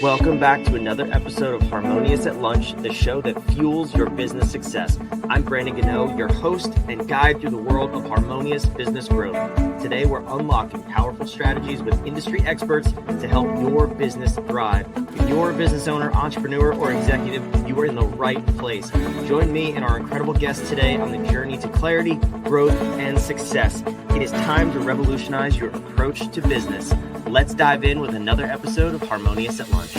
Welcome back to another episode of Harmonious at Lunch, the show that fuels your business success. I'm Brandon Gano, your host and guide through the world of harmonious business growth. Today, we're unlocking powerful strategies with industry experts to help your business thrive. If you're a business owner, entrepreneur, or executive, you are in the right place. Join me and our incredible guests today on the journey to clarity, growth, and success. It is time to revolutionize your approach to business. Let's dive in with another episode of Harmonious at Lunch.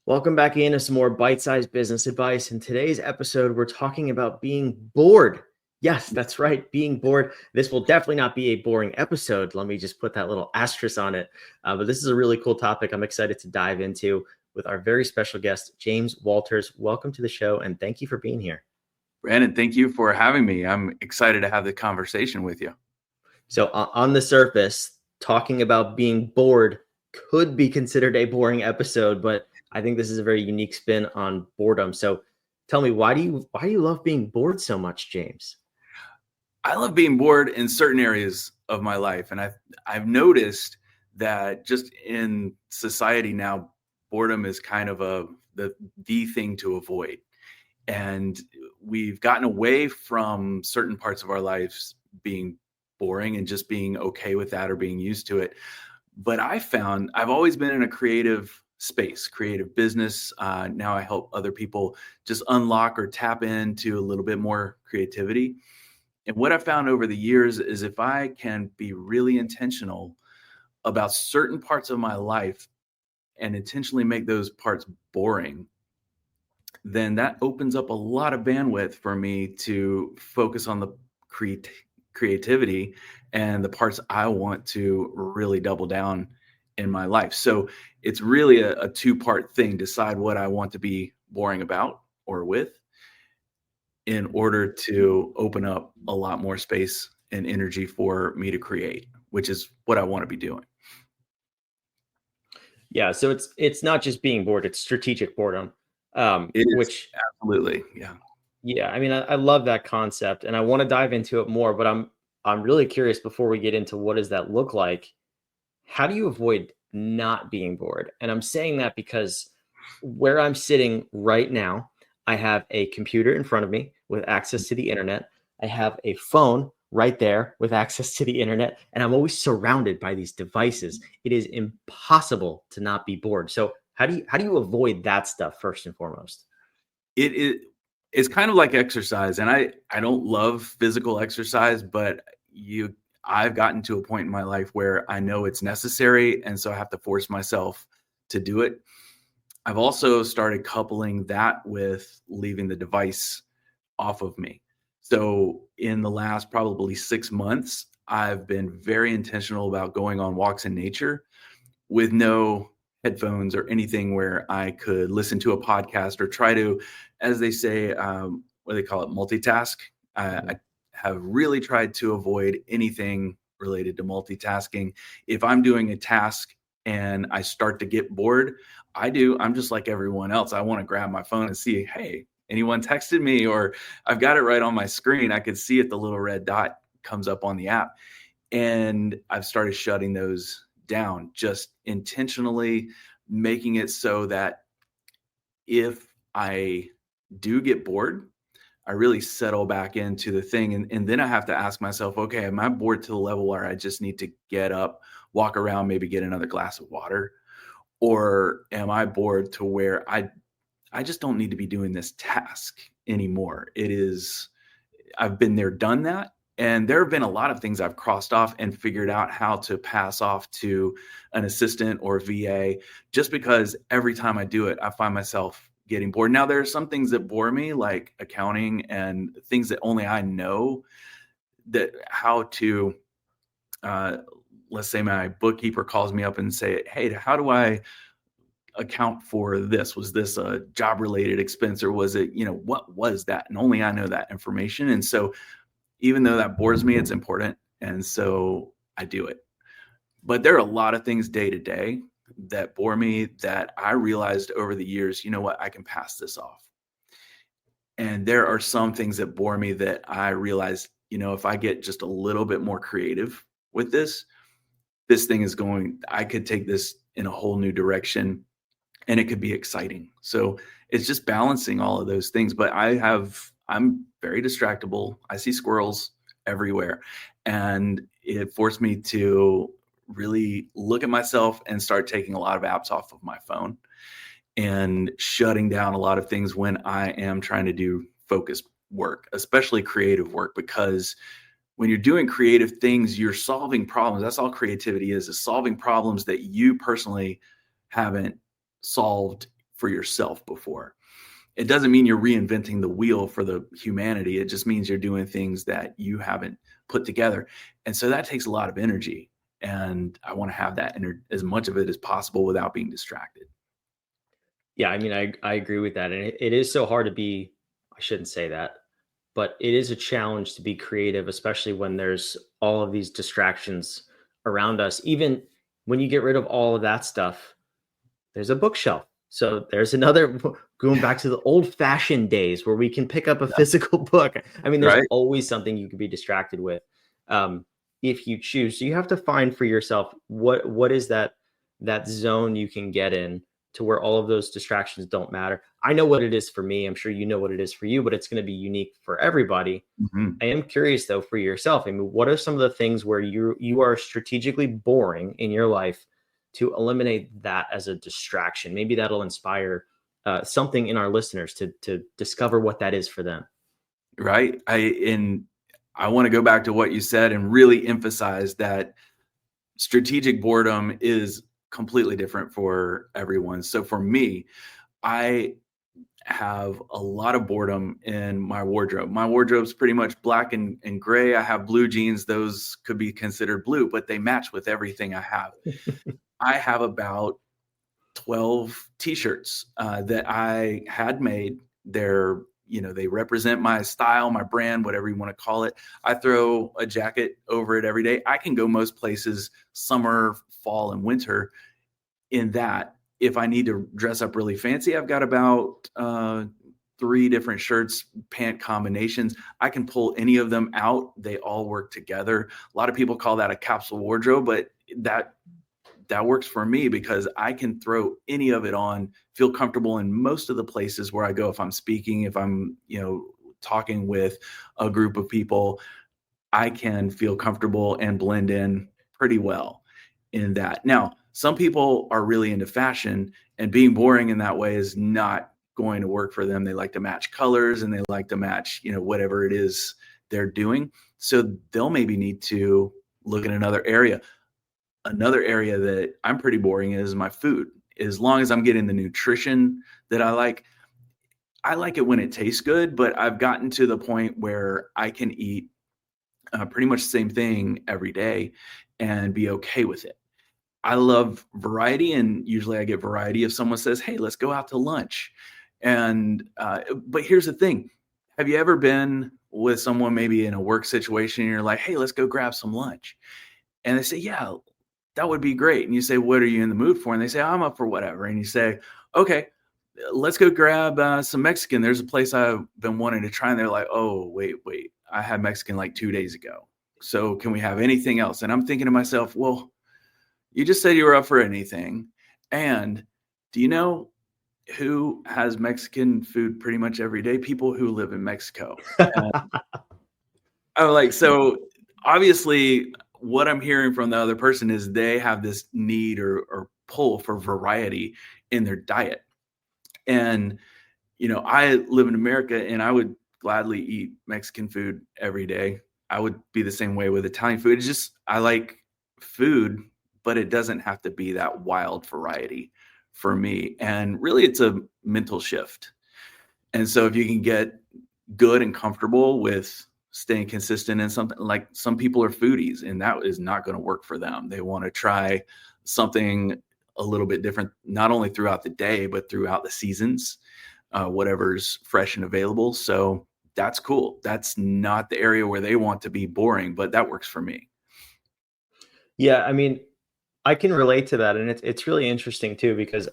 Welcome back into some more bite-sized business advice. In today's episode, we're talking about being bored. Yes, that's right, being bored. This will definitely not be a boring episode. Let me just put that little asterisk on it. But this is a really cool topic I'm excited to dive into with our very special guest, James Walters. Welcome to the show, and thank you for being here. Brandon, thank you for having me. I'm excited to have the conversation with you. So on the surface, talking about being bored could be considered a boring episode, but I think this is a very unique spin on boredom. So tell me, why do you love being bored so much, James? I love being bored in certain areas of my life. And I've noticed that just in society now, boredom is kind of the thing to avoid. And we've gotten away from certain parts of our lives being boring and just being okay with that or being used to it. But I've always been in a creative space, creative business. Now I help other people just unlock or tap into a little bit more creativity. And what I've found over the years is if I can be really intentional about certain parts of my life and intentionally make those parts boring, then that opens up a lot of bandwidth for me to focus on the creativity and the parts I want to really double down in my life. So it's really a two-part thing. Decide what I want to be boring about or with in order to open up a lot more space and energy for me to create, which is what I want to be doing. Yeah, so it's not just being bored, it's strategic boredom. It is, Which absolutely. Yeah. I mean, I love that concept and I want to dive into it more, but I'm really curious before we get into what does that look like, how do you avoid not being bored? And I'm saying that because where I'm sitting right now, I have a computer in front of me with access to the internet. I have a phone right there with access to the internet, and I'm always surrounded by these devices. It is impossible to not be bored. So how do you avoid that stuff first and foremost? It's kind of like exercise, and I don't love physical exercise, but I've gotten to a point in my life where I know it's necessary, and so I have to force myself to do it. I've also started coupling that with leaving the device off of me. So in the last probably 6 months, I've been very intentional about going on walks in nature with no headphones or anything where I could listen to a podcast or try to, as they say, what do they call it, multitask. I have really tried to avoid anything related to multitasking. If I'm doing a task and I start to get bored, I'm just like everyone else. I want to grab my phone and see, hey, anyone texted me, or I've got it right on my screen. I could see it, the little red dot comes up on the app. And I've started shutting those down, just intentionally making it so that if I do get bored, I really settle back into the thing. And then I have to ask myself, okay, am I bored to the level where I just need to get up, walk around, maybe get another glass of water? Or am I bored to where I just don't need to be doing this task anymore? I've been there, done that. And there have been a lot of things I've crossed off and figured out how to pass off to an assistant or VA, just because every time I do it, I find myself getting bored. Now, there are some things that bore me, like accounting and things that only I know that how to, let's say my bookkeeper calls me up and say, hey, how do I account for this? Was this a job related expense, or was it, what was that? And only I know that information. And so even though that bores me, it's important. And so I do it. But there are a lot of things day to day that bore me that I realized over the years, I can pass this off. And there are some things that bore me that I realized, if I get just a little bit more creative with this, this thing is going, I could take this in a whole new direction and it could be exciting. So it's just balancing all of those things. But I'm very distractible. I see squirrels everywhere. And it forced me to really look at myself and start taking a lot of apps off of my phone and shutting down a lot of things when I am trying to do focused work, especially creative work, because when you're doing creative things, you're solving problems. That's all creativity is solving problems that you personally haven't solved for yourself before. It doesn't mean you're reinventing the wheel for the humanity. It just means you're doing things that you haven't put together. And so that takes a lot of energy. And I want to have that as much of it as possible without being distracted. Yeah, I mean, I agree with that. And it is so hard to be, I shouldn't say that, but it is a challenge to be creative, especially when there's all of these distractions around us. Even when you get rid of all of that stuff, there's a bookshelf. So there's another, going back to the old fashioned days where we can pick up a physical book. I mean, there's always something you can be distracted with if you choose. So you have to find for yourself, what is that zone you can get in to where all of those distractions don't matter. I know what it is for me. I'm sure you know what it is for you, but it's going to be unique for everybody. Mm-hmm. I am curious though, for yourself. I mean, what are some of the things where you are strategically boring in your life to eliminate that as a distraction? Maybe that'll inspire something in our listeners to discover what that is for them. Right. I want to go back to what you said and really emphasize that strategic boredom is completely different for everyone. So for me, I have a lot of boredom in my wardrobe. My wardrobe's pretty much black and gray. I have blue jeans. Those could be considered blue, but they match with everything I have. I have about 12 t-shirts that I had made. They're, they represent my style, my brand, whatever you want to call it. I throw a jacket over it every day. I can go most places, summer, fall, and winter in that. If I need to dress up really fancy, I've got about 3 different shirts, pant combinations. I can pull any of them out. They all work together. A lot of people call that a capsule wardrobe, but that works for me because I can throw any of it on, feel comfortable in most of the places where I go. If I'm speaking, if I'm, talking with a group of people, I can feel comfortable and blend in pretty well in that. Now, some people are really into fashion, and being boring in that way is not going to work for them. They like to match colors and they like to match, whatever it is they're doing. So they'll maybe need to look at another area. Another area that I'm pretty boring is my food. As long as I'm getting the nutrition that I like it when it tastes good, but I've gotten to the point where I can eat pretty much the same thing every day and be okay with it. I love variety, and usually I get variety if someone says, hey, let's go out to lunch. And but here's the thing. Have you ever been with someone maybe in a work situation and you're like, hey, let's go grab some lunch? And they say, yeah, that would be great. And you say, what are you in the mood for? And they say, I'm up for whatever. And you say, okay, let's go grab some Mexican. There's a place I've been wanting to try. And they're like, oh, wait, I had Mexican like 2 days ago. So can we have anything else? And I'm thinking to myself, well, you just said you were up for anything. And do you know who has Mexican food pretty much every day? People who live in Mexico. I'm like, so obviously what I'm hearing from the other person is they have this need or pull for variety in their diet. And, I live in America and I would gladly eat Mexican food every day. I would be the same way with Italian food. It's just, I like food, but it doesn't have to be that wild variety for me. And really it's a mental shift. And so if you can get good and comfortable with staying consistent in something, like some people are foodies and that is not going to work for them. They want to try something a little bit different, not only throughout the day, but throughout the seasons, whatever's fresh and available. So that's cool. That's not the area where they want to be boring, but that works for me. Yeah. I mean, I can relate to that. And it's really interesting too, because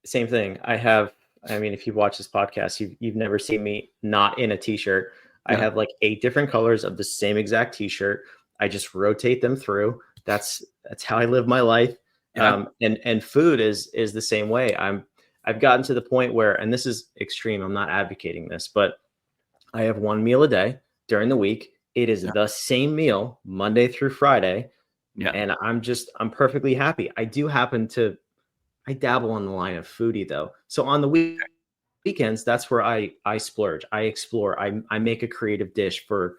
same thing. If you watch this podcast, you've never seen me not in a t-shirt. Yeah. I have like 8 different colors of the same exact t-shirt. I just rotate them through. That's how I live my life. Yeah. And food is the same way. I've gotten to the point where, and this is extreme, I'm not advocating this, but I have one meal a day during the week. It is Yeah. the same meal Monday through Friday. Yeah. And I'm perfectly happy. I dabble on the line of foodie though. So on the weekends, that's where I splurge. I explore. I make a creative dish for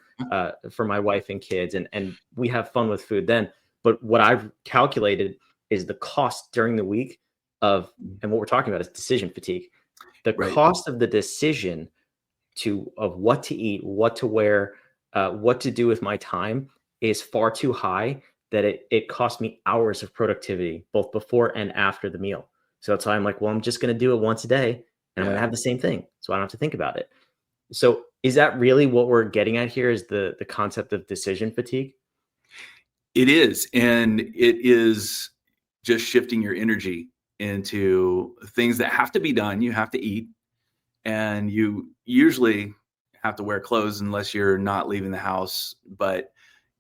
my wife and kids, and we have fun with food then. But what I've calculated is the cost during the week of, and what we're talking about is decision fatigue. The Right. cost of the decision of what to eat, what to wear, what to do with my time is far too high that it cost me hours of productivity both before and after the meal. So that's why I'm like, well, I'm just going to do it once a day and I'm going to have the same thing. So I don't have to think about it. So is that really what we're getting at here, is the concept of decision fatigue? It is. And it is just shifting your energy into things that have to be done. You have to eat, and you usually have to wear clothes unless you're not leaving the house. But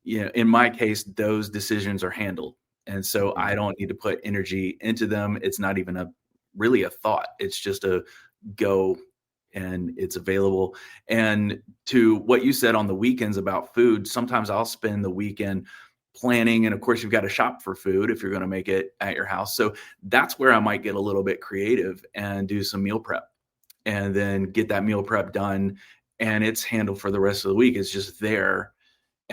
in my case, those decisions are handled. And so I don't need to put energy into them. It's not even really a thought. It's just a go, and it's available. And to what you said on the weekends about food, sometimes I'll spend the weekend planning. And of course, you've got to shop for food if you're going to make it at your house. So that's where I might get a little bit creative and do some meal prep, and then get that meal prep done. And it's handled for the rest of the week. It's just there.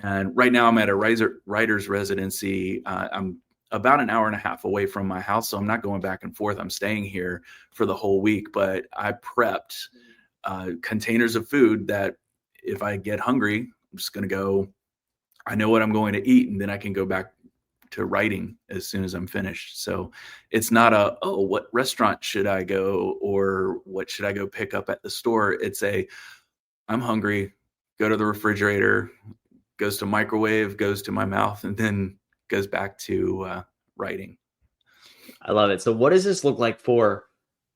And right now I'm at a writer's residency. I'm about an hour and a half away from my house, so I'm not going back and forth. I'm staying here for the whole week, but I prepped containers of food that if I get hungry, I'm just going to go, I know what I'm going to eat, and then I can go back to writing as soon as I'm finished. So it's not what restaurant should I go, or what should I go pick up at the store? It's I'm hungry, go to the refrigerator, goes to microwave, goes to my mouth, and then goes back to writing. I love it. So what does this look like for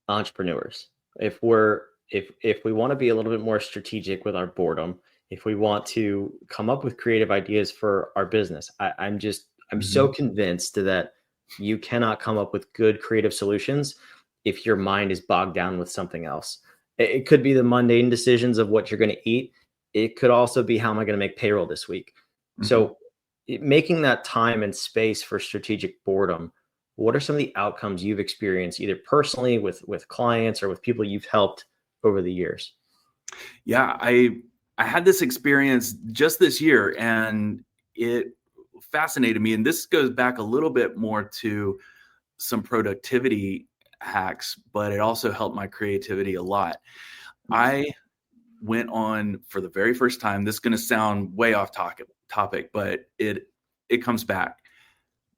entrepreneurs? If we want to be a little bit more strategic with our boredom, if we want to come up with creative ideas for our business, I'm so convinced that you cannot come up with good creative solutions if your mind is bogged down with something else. It could be the mundane decisions of what you're going to eat. It could also be, how am I going to make payroll this week? So making that time and space for strategic boredom, what are some of the outcomes you've experienced, either personally with clients or with people you've helped over the years? Yeah, I had this experience just this year, and it fascinated me. And this goes back a little bit more to some productivity hacks, but it also helped my creativity a lot. I went on for the very first time. This is going to sound way off topic, but it comes back.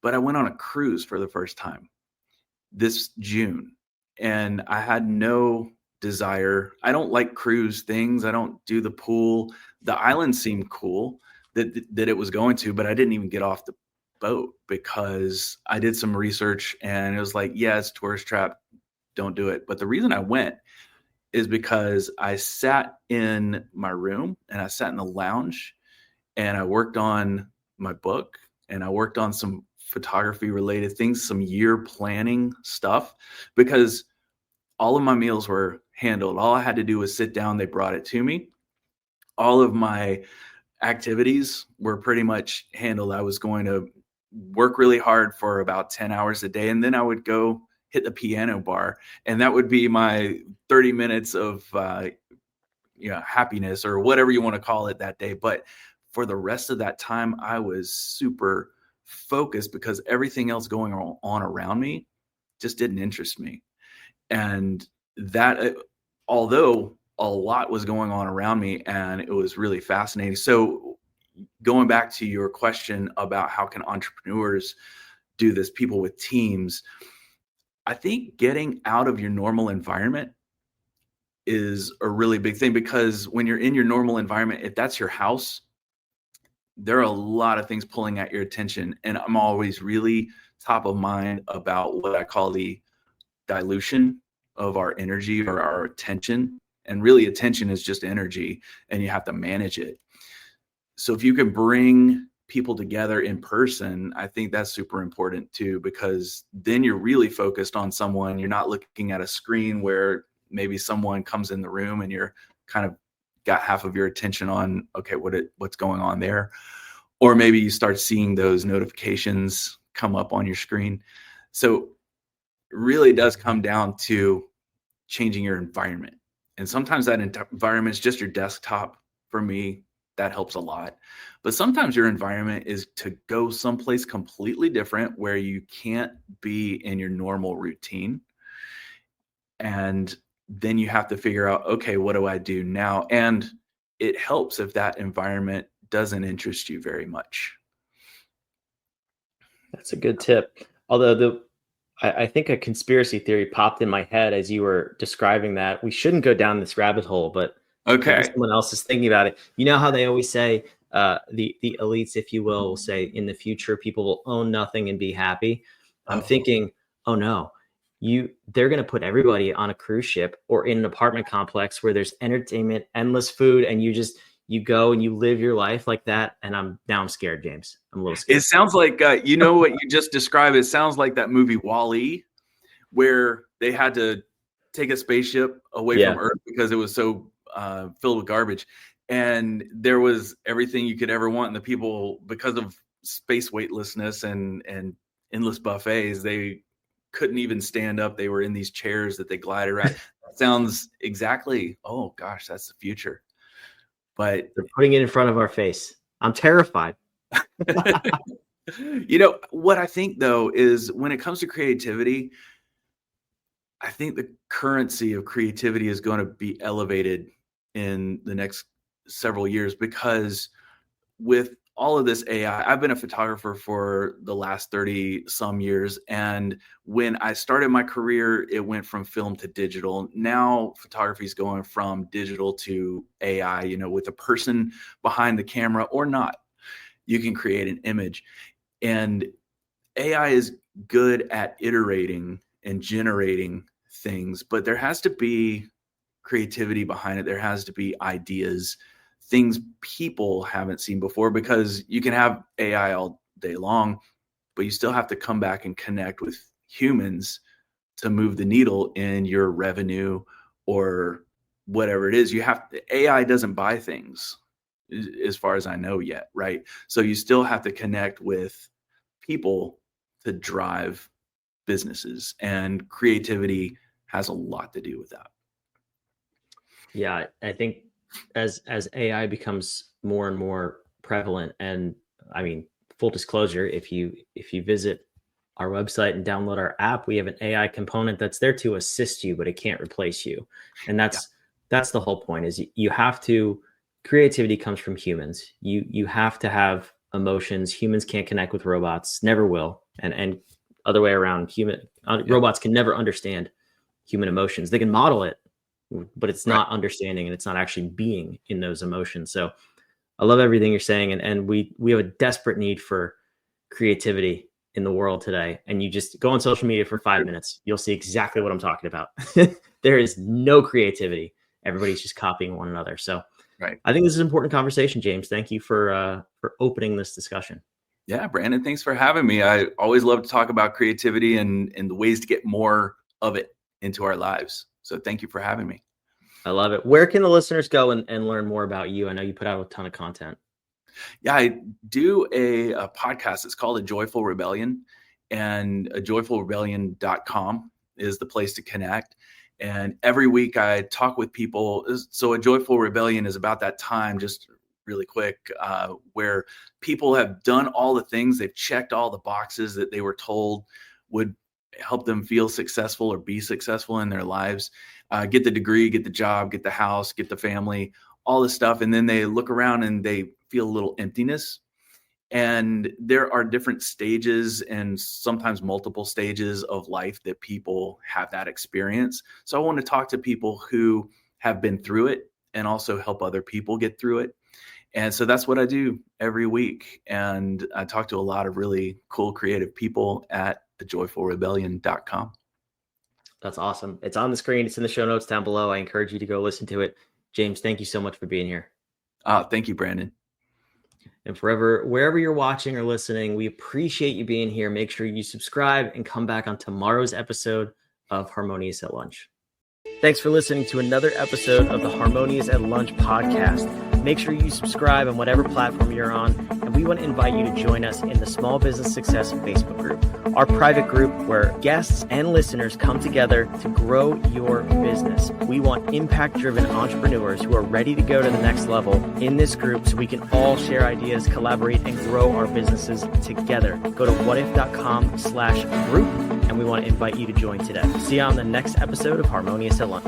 But I went on a cruise for the first time this June, and I had no desire. I don't like cruise things. I don't do the pool. The island seemed cool that it was going to, but I didn't even get off the boat because I did some research and it was like, yeah, it's tourist trap. Don't do it. But the reason I went is because I sat in my room and I sat in the lounge and I worked on my book and I worked on some photography related things, some year planning stuff, because all of my meals were handled. All I had to do was sit down. They brought it to me. All of my activities were pretty much handled. I was going to work really hard for about 10 hours a day, and then I would go hit the piano bar, and that would be my 30 minutes of happiness, or whatever you want to call it, that day. But for the rest of that time, I was super focused because everything else going on around me just didn't interest me. And that, although a lot was going on around me, and it was really fascinating. So going back to your question about how can entrepreneurs do this, people with teams, I think getting out of your normal environment is a really big thing, because when you're in your normal environment, if that's your house, there are a lot of things pulling at your attention. And I'm always really top of mind about what I call the dilution of our energy or our attention. And really, attention is just energy, and you have to manage it. So if you can bring people together in person, I think that's super important too, because then you're really focused on someone. You're not looking at a screen where maybe someone comes in the room and you're kind of got half of your attention on, okay, what's going on there? Or maybe you start seeing those notifications come up on your screen. So it really does come down to changing your environment. And sometimes that environment is just your desktop. For me, that helps a lot. But sometimes your environment is to go someplace completely different where you can't be in your normal routine. And then you have to figure out, okay, what do I do now? And it helps if that environment doesn't interest you very much. That's a good tip. Although I think a conspiracy theory popped in my head as you were describing that. We shouldn't go down this rabbit hole, but maybe Okay. someone else is thinking about it. You know how they always say, the elites, if you will say in the future, people will own nothing and be happy. I'm thinking, oh no, they're going to put everybody on a cruise ship or in an apartment complex where there's entertainment, endless food, and you go and you live your life like that. And I'm scared, James. I'm a little scared. It sounds like, what you just described, it sounds like that movie WALL-E, where they had to take a spaceship away from Earth because it was so filled with garbage. And there was everything you could ever want. And the people, because of space weightlessness and endless buffets, they couldn't even stand up. They were in these chairs that they glided around. That sounds exactly, oh gosh, that's the future. But they're putting it in front of our face. I'm terrified. What I think though is when it comes to creativity, I think the currency of creativity is going to be elevated in the next several years, because with all of this AI, I've been a photographer for the last 30 some years. And when I started my career, it went from film to digital. Now photography is going from digital to AI, with a person behind the camera or not, you can create an image. And AI is good at iterating and generating things, but there has to be creativity behind it. There has to be ideas, things people haven't seen before, because you can have AI all day long, but you still have to come back and connect with humans to move the needle in your revenue or whatever it is. AI doesn't buy things as far as I know yet, right? So you still have to connect with people to drive businesses, and creativity has a lot to do with that. Yeah, I think as AI becomes more and more prevalent, and I mean, full disclosure, if you visit our website and download our app, we have an AI component that's there to assist you, but it can't replace you. And that's the whole point, is you have to, creativity comes from humans. You have to have emotions. Humans can't connect with robots, never will. And other way around, robots can never understand human emotions. They can model it, but it's not understanding, and it's not actually being in those emotions. So I love everything you're saying. And we have a desperate need for creativity in the world today. And you just go on social media for 5 minutes, you'll see exactly what I'm talking about. There is no creativity. Everybody's just copying one another. So I think this is an important conversation, James. Thank you for opening this discussion. Yeah, Brandon, thanks for having me. I always love to talk about creativity and the ways to get more of it into our lives. So thank you for having me. I love it. Where can the listeners go and learn more about you? I know you put out a ton of content. Yeah, I do a podcast. It's called A Joyful Rebellion, and ajoyfulrebellion.com is the place to connect. And every week I talk with people. So A Joyful Rebellion is about that time, just really quick, where people have done all the things, they've checked all the boxes that they were told would help them feel successful or be successful in their lives, get the degree, get the job, get the house, get the family, all this stuff. And then they look around and they feel a little emptiness. And there are different stages and sometimes multiple stages of life that people have that experience. So I want to talk to people who have been through it and also help other people get through it. And so that's what I do every week. And I talk to a lot of really cool, creative people at thejoyfulrebellion.com. That's awesome. It's on the screen. It's in the show notes down below. I encourage you to go listen to it. James, thank you so much for being here. Thank you, Brandon. And wherever you're watching or listening, we appreciate you being here. Make sure you subscribe and come back on tomorrow's episode of Harmonious at Lunch. Thanks for listening to another episode of the Harmonious at Lunch podcast. Make sure you subscribe on whatever platform you're on, and we want to invite you to join us in the Small Business Success Facebook group, our private group where guests and listeners come together to grow your business. We want impact-driven entrepreneurs who are ready to go to the next level in this group so we can all share ideas, collaborate, and grow our businesses together. Go to whatif.com/group, and we want to invite you to join today. See you on the next episode of Harmonious at Lunch.